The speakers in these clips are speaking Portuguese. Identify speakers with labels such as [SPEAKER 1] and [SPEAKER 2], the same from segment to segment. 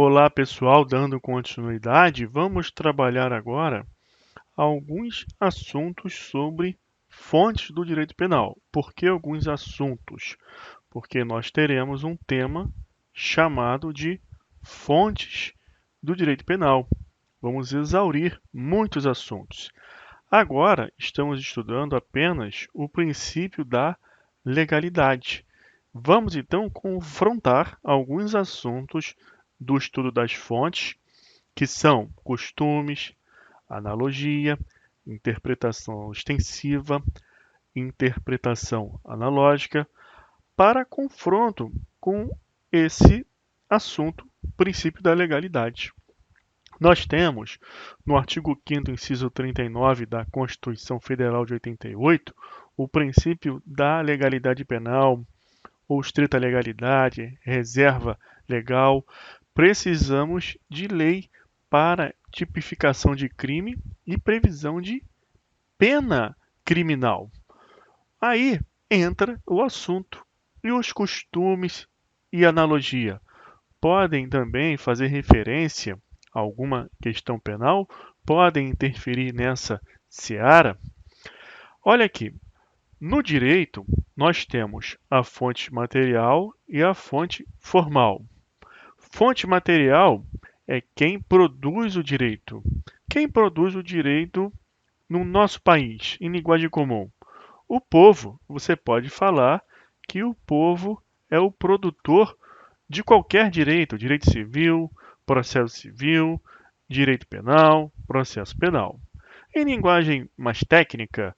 [SPEAKER 1] Olá, pessoal, dando continuidade, vamos trabalhar agora alguns assuntos sobre fontes do direito penal. Por que alguns assuntos? Porque nós teremos um tema chamado de fontes do direito penal. Vamos exaurir muitos assuntos. Agora, estamos estudando apenas o princípio da legalidade. Vamos então confrontar alguns assuntos do estudo das fontes, que são costumes, analogia, interpretação extensiva, interpretação analógica, para confronto com esse assunto, princípio da legalidade. Nós temos, no artigo 5º, inciso 39 da Constituição Federal de 88, o princípio da legalidade penal, ou estrita legalidade, reserva legal. Precisamos de lei para tipificação de crime e previsão de pena criminal. Aí entra o assunto. E os costumes e analogia podem também fazer referência a alguma questão penal? Podem interferir nessa seara? Olha aqui, no direito, nós temos a fonte material e a fonte formal. Fonte material é quem produz o direito. Quem produz o direito no nosso país, em linguagem comum? O povo. Você pode falar que o povo é o produtor de qualquer direito, direito civil, processo civil, direito penal, processo penal. Em linguagem mais técnica,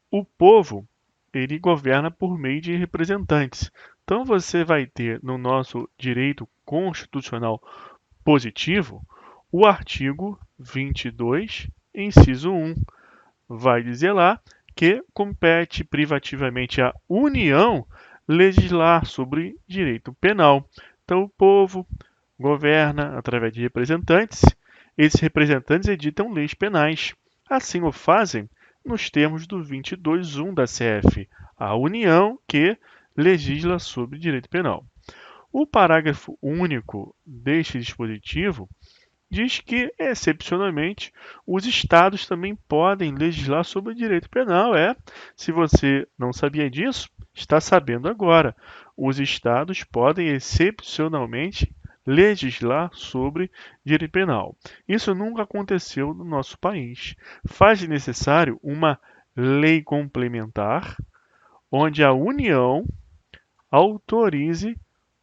[SPEAKER 1] o povo ele governa por meio de representantes. Então você vai ter no nosso direito constitucional positivo o artigo 22, inciso 1. Vai dizer lá que compete privativamente à União legislar sobre direito penal. Então o povo governa através de representantes. Esses representantes editam leis penais. Assim o fazem nos termos do 22.1 da CF, a União que legisla sobre direito penal. O parágrafo único deste dispositivo diz que, excepcionalmente, os estados também podem legislar sobre direito penal. Se você não sabia disso, está sabendo agora. Os estados podem, excepcionalmente, legislar sobre direito penal. Isso nunca aconteceu no nosso país. Faz necessário uma lei complementar, onde a União autorize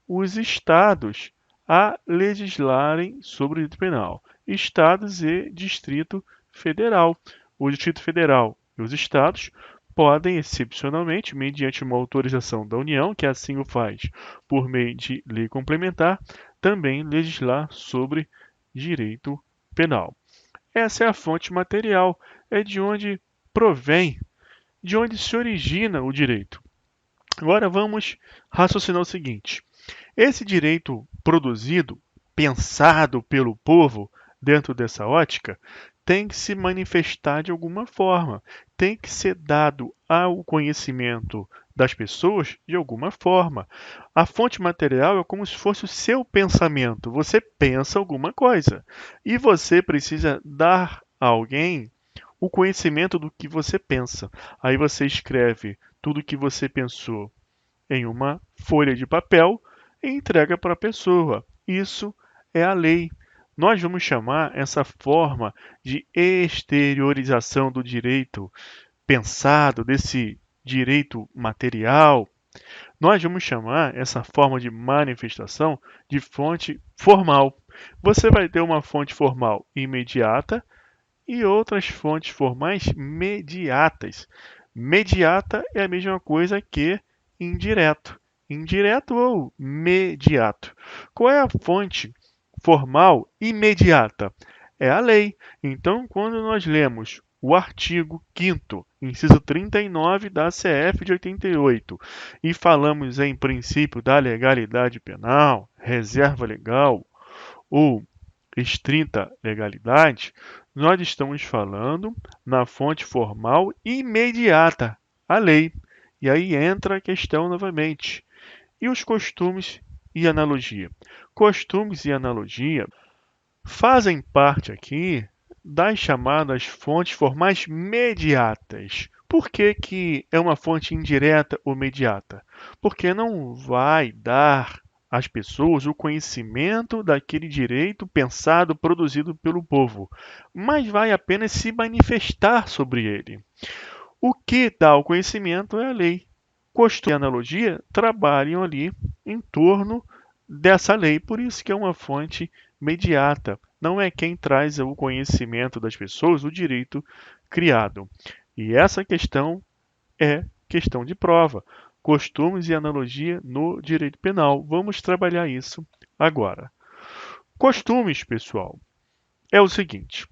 [SPEAKER 1] os estados a legislarem sobre o direito penal. Estados e Distrito Federal. O Distrito Federal e os estados podem, excepcionalmente, mediante uma autorização da União, que assim o faz por meio de lei complementar, também legislar sobre direito penal. Essa é a fonte material, é de onde provém, de onde se origina o direito. Agora vamos raciocinar o seguinte: esse direito produzido, pensado pelo povo dentro dessa ótica, tem que se manifestar de alguma forma, tem que ser dado ao conhecimento das pessoas de alguma forma. A fonte material é como se fosse o seu pensamento. Você pensa alguma coisa e você precisa dar a alguém o conhecimento do que você pensa. Aí você escreve tudo o que você pensou em uma folha de papel e entrega para a pessoa. Isso é a lei. Nós vamos chamar essa forma de exteriorização do direito pensado, desse direito material. Nós vamos chamar essa forma de manifestação de fonte formal. Você vai ter uma fonte formal imediata e outras fontes formais mediatas. Mediata é a mesma coisa que indireto. Indireto ou mediato. Qual é a fonte formal imediata? É a lei. Então, quando nós lemos o artigo 5º, inciso 39 da CF de 88, e falamos em princípio da legalidade penal, reserva legal ou estrita legalidade, nós estamos falando na fonte formal imediata, a lei. E aí entra a questão novamente. E os costumes e analogia. Costumes e analogia fazem parte aqui das chamadas fontes formais mediatas. Por que que é uma fonte indireta ou mediata? Porque não vai dar às pessoas o conhecimento daquele direito pensado, produzido pelo povo, mas vai apenas se manifestar sobre ele. O que dá o conhecimento é a lei. Costume e analogia trabalham ali em torno dessa lei, por isso que é uma fonte mediata. Não é quem traz o conhecimento das pessoas, o direito criado. E essa questão é questão de prova. Costumes e analogia no direito penal. Vamos trabalhar isso agora. Costumes, pessoal, é o seguinte: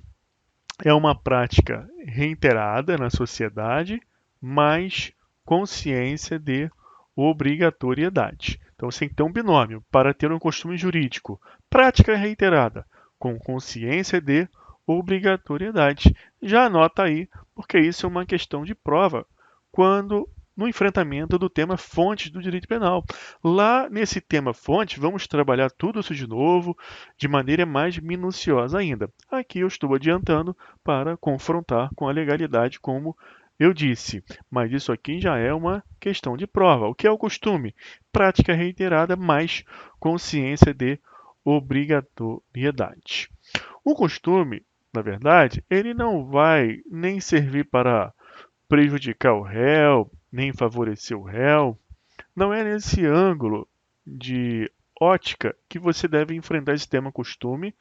[SPEAKER 1] é uma prática reiterada na sociedade, mas consciência de obrigatoriedade. Então, você tem que ter um binômio para ter um costume jurídico. Prática reiterada, com consciência de obrigatoriedade. Já anota aí, porque isso é uma questão de prova quando no enfrentamento do tema fontes do direito penal. Lá nesse tema fontes, vamos trabalhar tudo isso de novo, de maneira mais minuciosa ainda. Aqui eu estou adiantando para confrontar com a legalidade, como eu disse. Mas isso aqui já é uma questão de prova. O que é o costume? Prática reiterada mais consciência de obrigatoriedade. O costume, na verdade, ele não vai nem servir para prejudicar o réu, nem favorecer o réu. Não é nesse ângulo de ótica que você deve enfrentar esse tema costume,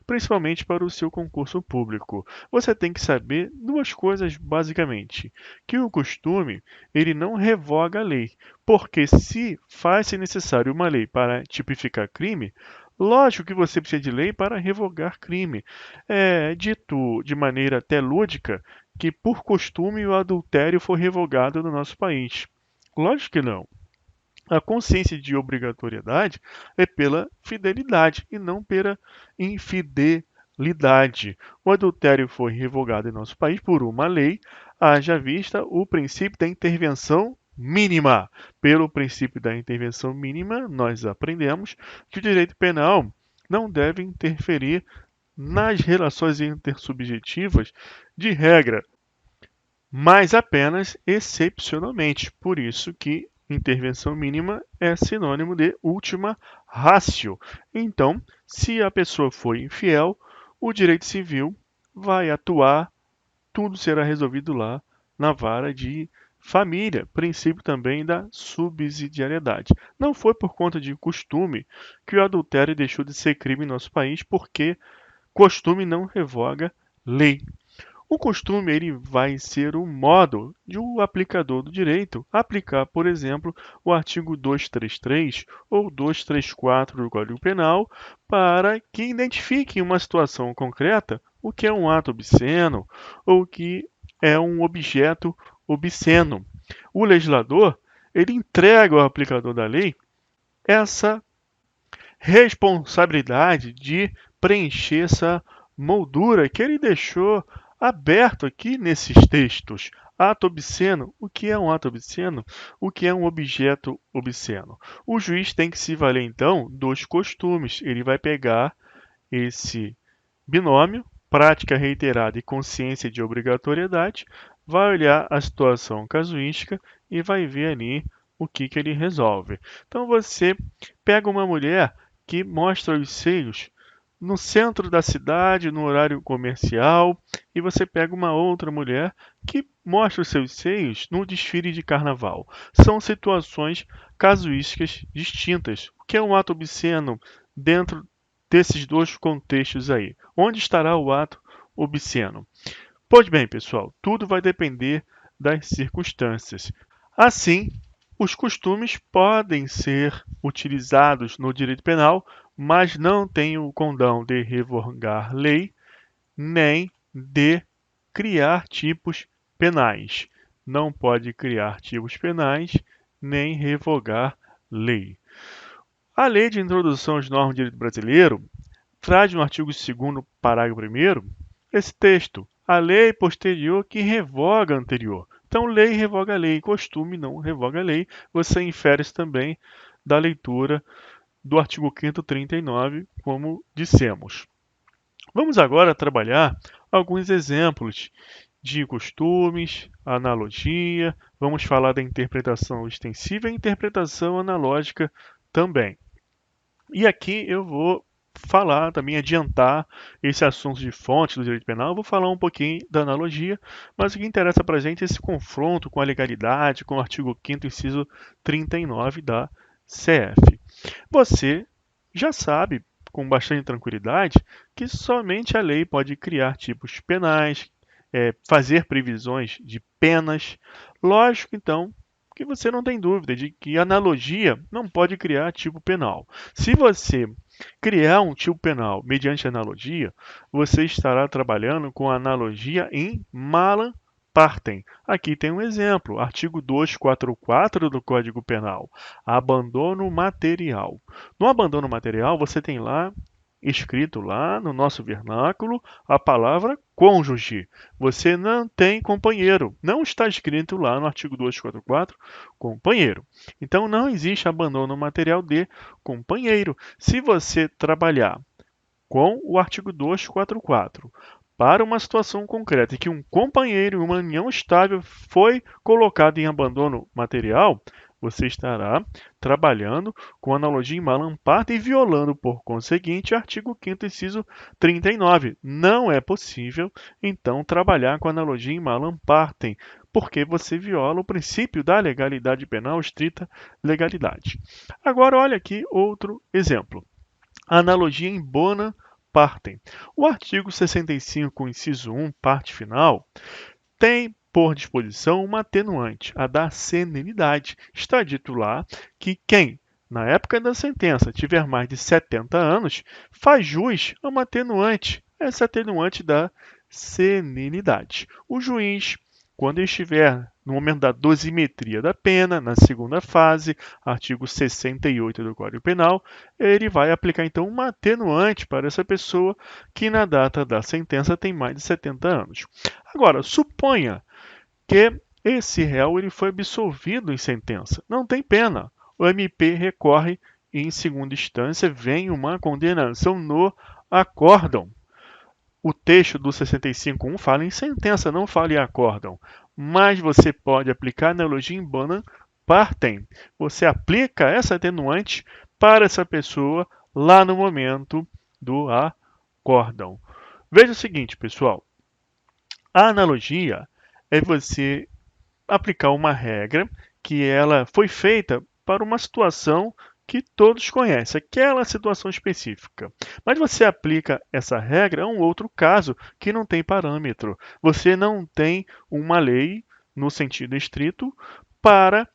[SPEAKER 1] principalmente para o seu concurso público. Você tem que saber duas coisas basicamente, que o costume, ele não revoga a lei, porque se faz-se necessário uma lei para tipificar crime, lógico que você precisa de lei para revogar crime. É dito de maneira até lúdica que por costume o adultério foi revogado no nosso país. Lógico que não. A consciência de obrigatoriedade é pela fidelidade e não pela infidelidade. O adultério foi revogado em nosso país por uma lei, haja vista o princípio da intervenção mínima. Pelo princípio da intervenção mínima, nós aprendemos que o direito penal não deve interferir nas relações intersubjetivas de regra, mas apenas excepcionalmente. Por isso que intervenção mínima é sinônimo de última ratio. Então, se a pessoa foi infiel, o direito civil vai atuar, tudo será resolvido lá na vara de família, princípio também da subsidiariedade. Não foi por conta de costume que o adultério deixou de ser crime em nosso país, porque costume não revoga lei. O costume ele vai ser o modo de o aplicador do direito aplicar, por exemplo, o artigo 233 ou 234 do Código Penal para que identifique em uma situação concreta o que é um ato obsceno ou o que é um objeto obsceno. O legislador ele entrega ao aplicador da lei essa responsabilidade de preencher essa moldura que ele deixou aberto aqui nesses textos. Ato obsceno. O que é um ato obsceno? O que é um objeto obsceno? O juiz tem que se valer, então, dos costumes. Ele vai pegar esse binômio, prática reiterada e consciência de obrigatoriedade, vai olhar a situação casuística e vai ver ali o que ele resolve. Então você pega uma mulher que mostra os seios no centro da cidade, no horário comercial, e você pega uma outra mulher que mostra os seus seios no desfile de carnaval. São situações casuísticas distintas. O que é um ato obsceno dentro desses dois contextos aí? Onde estará o ato obsceno? Pois bem, pessoal, tudo vai depender das circunstâncias. Assim, os costumes podem ser utilizados no direito penal, mas não têm o condão de revogar lei, nem de criar tipos penais. Não pode criar tipos penais, nem revogar lei. A Lei de Introdução às Normas do Direito Brasileiro traz no artigo 2º, parágrafo 1º, esse texto: a lei posterior que revoga a anterior. Então, lei revoga lei, costume não revoga lei. Você infere isso também da leitura do artigo 5º 39, como dissemos. Vamos agora trabalhar alguns exemplos de costumes, analogia, vamos falar da interpretação extensiva e interpretação analógica também. E aqui eu vou falar também, adiantar esse assunto de fonte do direito penal, eu vou falar um pouquinho da analogia, mas o que interessa para a gente é esse confronto com a legalidade, com o artigo 5º, inciso 39 da CF. Você já sabe, com bastante tranquilidade, que somente a lei pode criar tipos penais, fazer previsões de penas. Lógico, então, que você não tem dúvida de que analogia não pode criar tipo penal. Se você criar um tipo penal mediante analogia, você estará trabalhando com analogia em mala partem. Aqui tem um exemplo, artigo 244 do Código Penal, abandono material. No abandono material, você tem lá escrito lá no nosso vernáculo a palavra cônjuge. Você não tem companheiro. Não está escrito lá no artigo 244 companheiro. Então não existe abandono material de companheiro. Se você trabalhar com o artigo 244 para uma situação concreta em que um companheiro em uma união estável foi colocado em abandono material, você estará trabalhando com analogia em malam partem e violando, por conseguinte, o artigo 5º, inciso 39. Não é possível, então, trabalhar com analogia em malam partem, porque você viola o princípio da legalidade penal, estrita legalidade. Agora, olha aqui outro exemplo. Analogia em bona partem. O artigo 65, inciso 1, parte final, tem por disposição uma atenuante, a da senilidade. Está dito lá que quem, na época da sentença, tiver mais de 70 anos, faz jus a uma atenuante, essa atenuante da senilidade. O juiz, quando estiver no momento da dosimetria da pena, na segunda fase, artigo 68 do Código Penal, ele vai aplicar então uma atenuante para essa pessoa que na data da sentença tem mais de 70 anos. Agora, suponha que esse réu ele foi absolvido em sentença, não tem pena. O MP recorre e em segunda instância vem uma condenação no acórdão. O texto do 65.1 fala em sentença, não fala em acórdão. Mas você pode aplicar a analogia em bona partem. Você aplica essa atenuante para essa pessoa lá no momento do acórdão. Veja o seguinte, pessoal. A analogia é você aplicar uma regra que ela foi feita para uma situação que todos conhecem, aquela situação específica. Mas você aplica essa regra a um outro caso que não tem parâmetro. Você não tem uma lei, no sentido estrito, para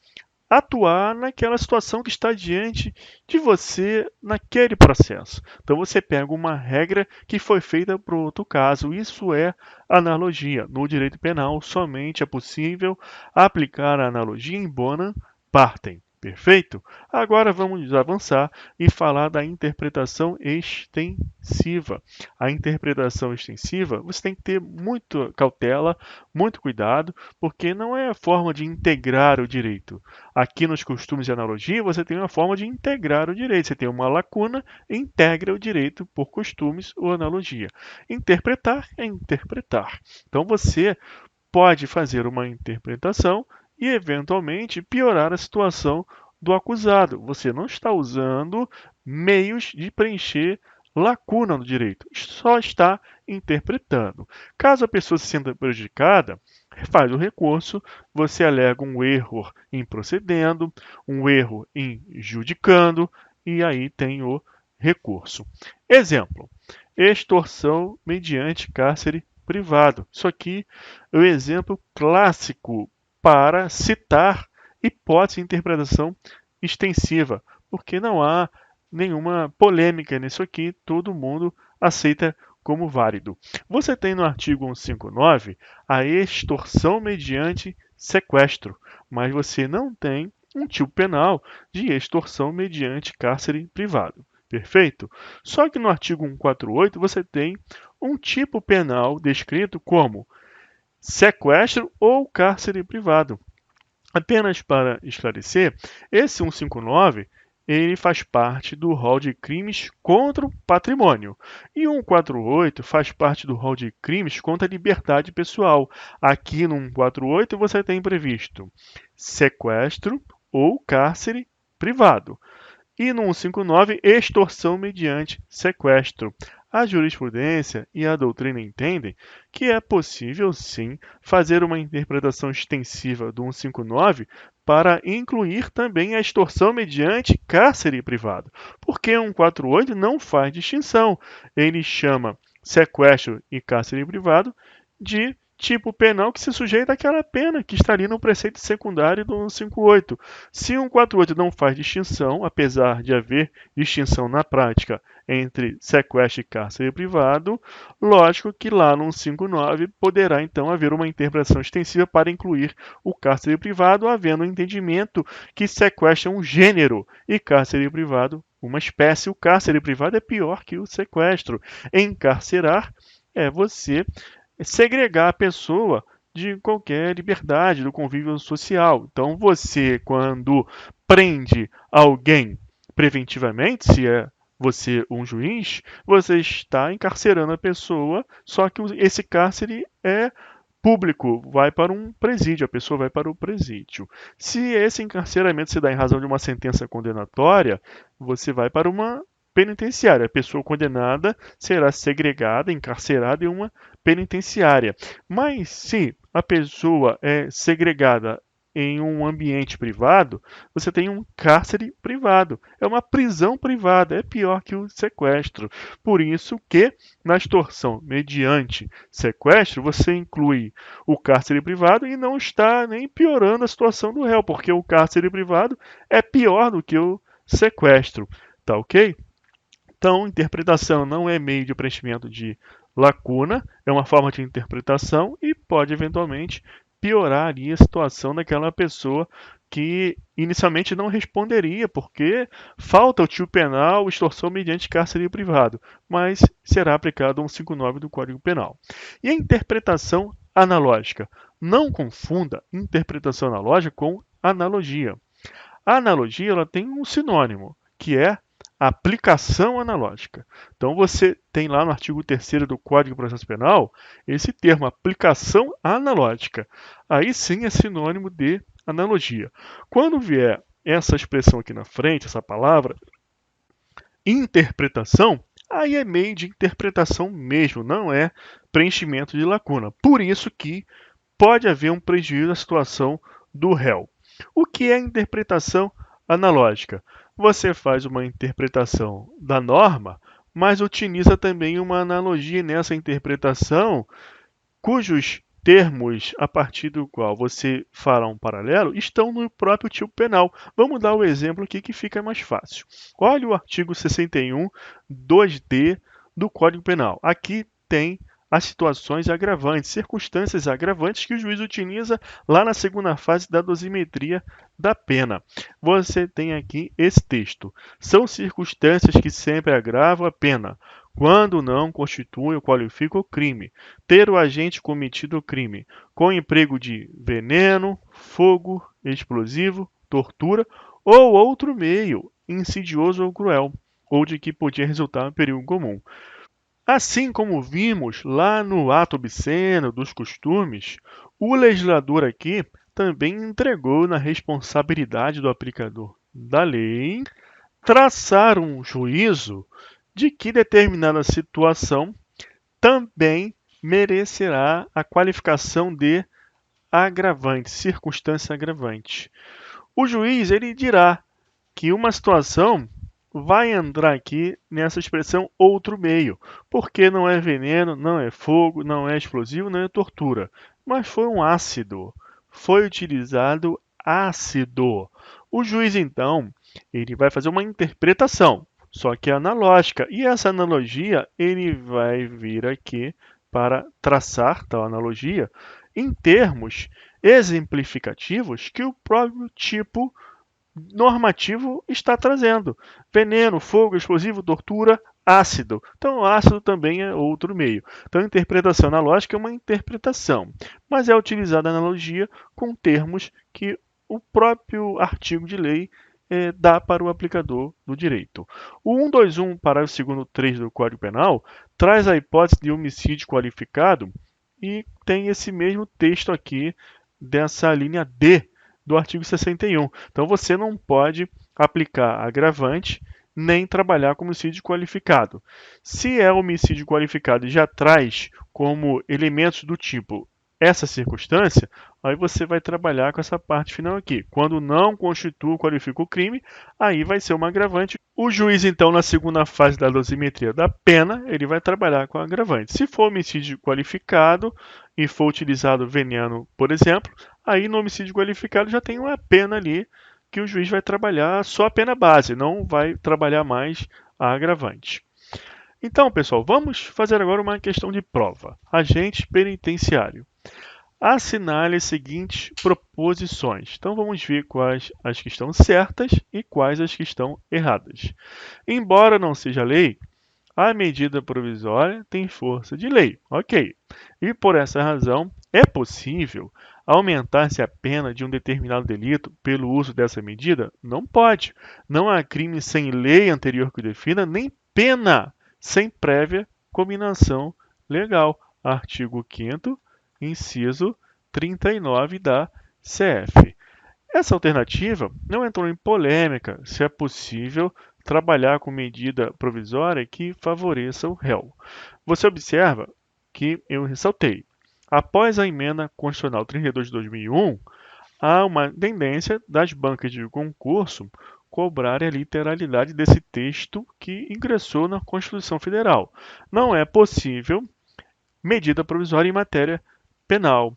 [SPEAKER 1] atuar naquela situação que está diante de você naquele processo. Então você pega uma regra que foi feita para outro caso. Isso é analogia. No direito penal, somente é possível aplicar a analogia em bona partem. Perfeito? Agora vamos avançar e falar da interpretação extensiva. A interpretação extensiva, você tem que ter muita cautela, muito cuidado, porque não é a forma de integrar o direito. Aqui nos costumes de analogia, você tem uma forma de integrar o direito. Você tem uma lacuna e integra o direito por costumes ou analogia. Interpretar é interpretar. Então, você pode fazer uma interpretação e, eventualmente, piorar a situação do acusado. Você não está usando meios de preencher lacuna no direito, só está interpretando. Caso a pessoa se sinta prejudicada, faz o recurso, você alega um erro em procedendo, um erro em judicando, e aí tem o recurso. Exemplo: extorsão mediante cárcere privado. Isso aqui é o exemplo clássico para citar hipótese de interpretação extensiva, porque não há nenhuma polêmica nisso aqui, todo mundo aceita como válido. Você tem no artigo 159 a extorsão mediante sequestro, mas você não tem um tipo penal de extorsão mediante cárcere privado. Perfeito? Só que no artigo 148 você tem um tipo penal descrito como sequestro ou cárcere privado. Apenas para esclarecer, esse 159 ele faz parte do rol de crimes contra o patrimônio. E o 148 faz parte do rol de crimes contra a liberdade pessoal. Aqui no 148 você tem previsto sequestro ou cárcere privado. E no 159, extorsão mediante sequestro. A jurisprudência e a doutrina entendem que é possível, sim, fazer uma interpretação extensiva do 159 para incluir também a extorsão mediante cárcere privado, porque o 148 não faz distinção. Ele chama sequestro e cárcere privado de tipo penal que se sujeita àquela pena que está ali no preceito secundário do 158. Se o 148 não faz distinção, apesar de haver distinção na prática entre sequestro e cárcere privado, lógico que lá no 159 poderá então haver uma interpretação extensiva para incluir o cárcere privado, havendo o entendimento que sequestro é um gênero e cárcere privado uma espécie. O cárcere privado é pior que o sequestro. Encarcerar é você segregar a pessoa de qualquer liberdade, do convívio social. Então, você, quando prende alguém preventivamente, se é você um juiz, você está encarcerando a pessoa, só que esse cárcere é público, vai para um presídio, a pessoa vai para o presídio. Se esse encarceramento se dá em razão de uma sentença condenatória, você vai para uma penitenciária. A pessoa condenada será segregada, encarcerada em uma penitenciária. Mas se a pessoa é segregada em um ambiente privado, você tem um cárcere privado. É uma prisão privada, é pior que o sequestro. Por isso que na extorsão mediante sequestro, você inclui o cárcere privado e não está nem piorando a situação do réu, porque o cárcere privado é pior do que o sequestro. Tá ok? Então, interpretação não é meio de preenchimento de lacuna, é uma forma de interpretação e pode eventualmente piorar ali a situação daquela pessoa que inicialmente não responderia, porque falta o tipo penal extorsão mediante cárcere privado, mas será aplicado o 159 do Código Penal. E a interpretação analógica? Não confunda interpretação analógica com analogia. A analogia ela tem um sinônimo, que é aplicação analógica. Então você tem lá no artigo 3º do Código de Processo Penal esse termo, aplicação analógica. Aí sim é sinônimo de analogia. Quando vier essa expressão aqui na frente, essa palavra, interpretação, aí é meio de interpretação mesmo, não é preenchimento de lacuna. Por isso que pode haver um prejuízo à situação do réu. O que é interpretação analógica? Você faz uma interpretação da norma, mas utiliza também uma analogia nessa interpretação, cujos termos a partir do qual você fará um paralelo estão no próprio tipo penal. Vamos dar o exemplo aqui que fica mais fácil. Olha o artigo 61, 2D do Código Penal. Aqui tem as situações agravantes, circunstâncias agravantes que o juiz utiliza lá na segunda fase da dosimetria da pena. Você tem aqui esse texto. São circunstâncias que sempre agravam a pena, quando não constituem ou qualificam o crime. Ter o agente cometido o crime com emprego de veneno, fogo, explosivo, tortura ou outro meio insidioso ou cruel, ou de que podia resultar um perigo comum. Assim como vimos lá no ato obsceno dos costumes, o legislador aqui também entregou na responsabilidade do aplicador da lei traçar um juízo de que determinada situação também merecerá a qualificação de agravante, circunstância agravante. O juiz ele dirá que uma situação vai entrar aqui nessa expressão outro meio, porque não é veneno, não é fogo, não é explosivo, não é tortura, mas foi um ácido, foi utilizado ácido. O juiz então, ele vai fazer uma interpretação, só que é analógica, e essa analogia ele vai vir aqui para traçar tal analogia em termos exemplificativos que o próprio tipo normativo está trazendo. Veneno, fogo, explosivo, tortura, ácido. Então, ácido também é outro meio. Então, a interpretação analógica é uma interpretação, mas é utilizada a analogia com termos que o próprio artigo de lei dá para o aplicador do direito. O 121, parágrafo 2º 3 do Código Penal, traz a hipótese de homicídio qualificado e tem esse mesmo texto aqui dessa linha D do artigo 61. Então, você não pode aplicar agravante nem trabalhar com homicídio qualificado. Se é homicídio qualificado e já traz como elementos do tipo essa circunstância, aí você vai trabalhar com essa parte final aqui. Quando não constitui ou qualifica o crime, aí vai ser uma agravante. O juiz, então, na segunda fase da dosimetria da pena, ele vai trabalhar com agravante. Se for homicídio qualificado e for utilizado veneno, por exemplo, aí no homicídio qualificado já tem uma pena ali que o juiz vai trabalhar só a pena base, não vai trabalhar mais a agravante. Então, pessoal, vamos fazer agora uma questão de prova. Agente penitenciário. Assinale as seguintes proposições. Então, vamos ver quais as que estão certas e quais as que estão erradas. Embora não seja lei, a medida provisória tem força de lei. Ok. E por essa razão, é possível aumentar-se a pena de um determinado delito pelo uso dessa medida? Não pode. Não há crime sem lei anterior que o defina, nem pena sem prévia combinação legal. Artigo 5º, inciso 39 da CF. Essa alternativa não entrou em polêmica se é possível trabalhar com medida provisória que favoreça o réu. Você observa que eu ressaltei. Após a emenda constitucional 32 de 2001, há uma tendência das bancas de concurso cobrarem a literalidade desse texto que ingressou na Constituição Federal. Não é possível medida provisória em matéria penal.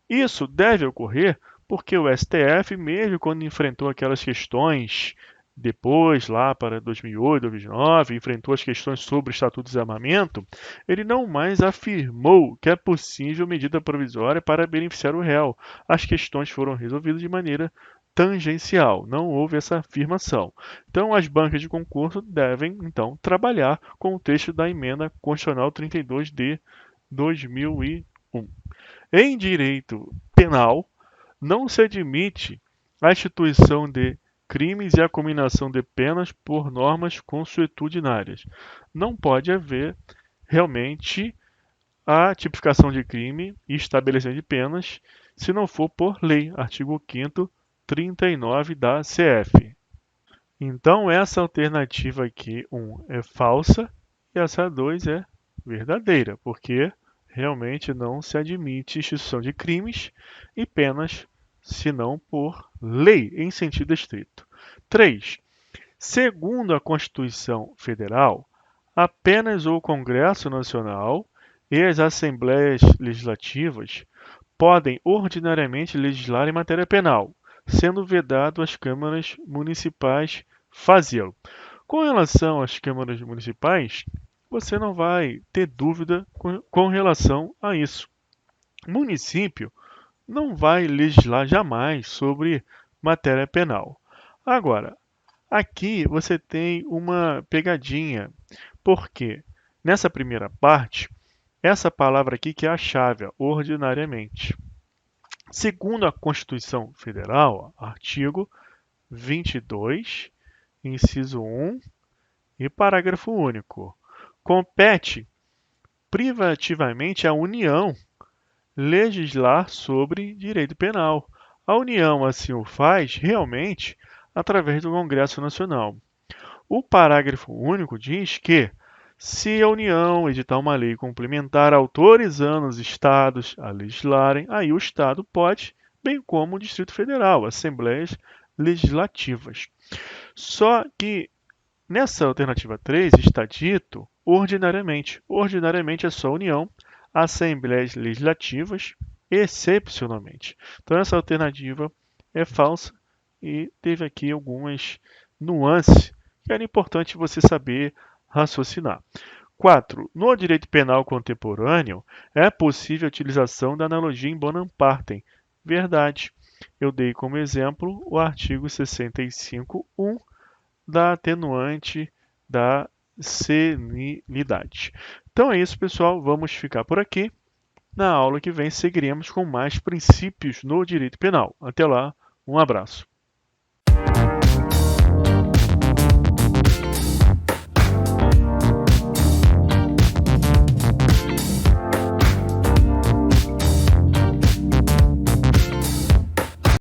[SPEAKER 1] Isso deve ocorrer porque o STF, mesmo quando enfrentou aquelas questões depois, lá para 2008, 2009, enfrentou as questões sobre o Estatuto de Desarmamento, ele não mais afirmou que é possível medida provisória para beneficiar o réu. As questões foram resolvidas de maneira tangencial, não houve essa afirmação. Então, as bancas de concurso devem, então, trabalhar com o texto da emenda constitucional 32 de 2001. Em direito penal, não se admite a instituição de crimes e a combinação de penas por normas consuetudinárias. Não pode haver realmente a tipificação de crime e estabelecimento de penas se não for por lei. Artigo 5º, 39 da CF. Então, essa alternativa aqui, 1, é falsa e essa 2 é verdadeira, porque realmente não se admite instituição de crimes e penas senão por lei, em sentido estrito. 3. Segundo a Constituição Federal, apenas o Congresso Nacional e as Assembleias Legislativas podem ordinariamente legislar em matéria penal, sendo vedado às câmaras municipais fazê-lo. Com relação às câmaras municipais, você não vai ter dúvida com relação a isso. O município não vai legislar jamais sobre matéria penal. Agora, aqui você tem uma pegadinha, porque nessa primeira parte, essa palavra aqui que é a chave, ordinariamente. Segundo a Constituição Federal, artigo 22, inciso 1 e parágrafo único, compete privativamente à União legislar sobre direito penal. A União assim o faz realmente através do Congresso Nacional. O parágrafo único diz que, se a União editar uma lei complementar autorizando os estados a legislarem, aí o estado pode, bem como o Distrito Federal, assembleias legislativas. Só que nessa alternativa 3 está dito ordinariamente. Ordinariamente é só a União, assembleias legislativas, excepcionalmente. Então essa alternativa é falsa e teve aqui algumas nuances que era importante você saber raciocinar. 4. No direito penal contemporâneo, é possível a utilização da analogia em bonum partem. Verdade. Eu dei como exemplo o artigo 65.1 da atenuante da senilidade. Então é isso, pessoal. Vamos ficar por aqui. Na aula que vem, seguiremos com mais princípios no direito penal. Até lá, um abraço.